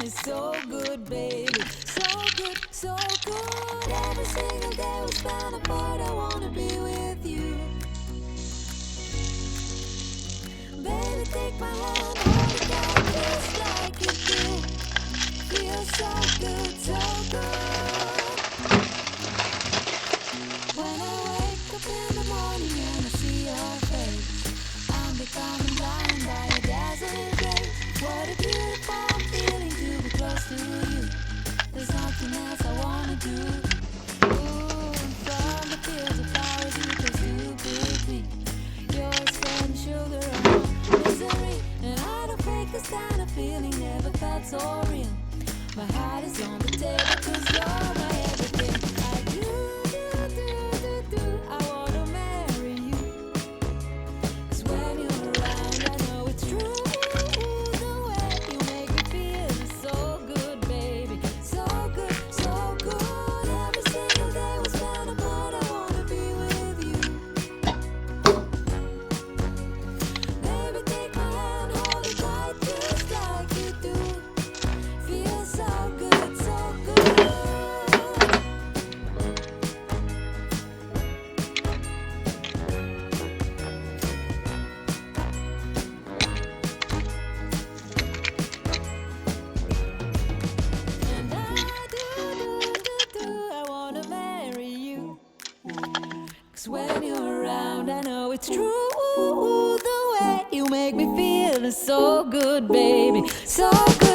me so good, baby. So good, so good. Every single day we spend apart, I wanna be with you. Baby, take my hand, hold it tight, just like you do. Feels so good, so good. When I wake up in the morning and I see your face, I'm becoming blind by your dazzling grace. What a beautiful feeling to be close to you. There's nothing else I wanna do. Ooh, from the fields of flowers you taste too pretty. You're sand, sugar, and misery. And I don't fake this kind of feeling, never felt so real. My heart is on the table 'cause you're my everything. I do, I wanna marry you. 'Cause when you're around, I know it's true. The way you make me feel is so good, baby. So good, so good. Every single day we spend apart, I wanna be with you. Baby, take my hand, hold it tight, just like you do. Feels so good, so good. And I wanna marry you. 'Cause when you're around, I know it's true. The way you make me feel is so good, baby. So good.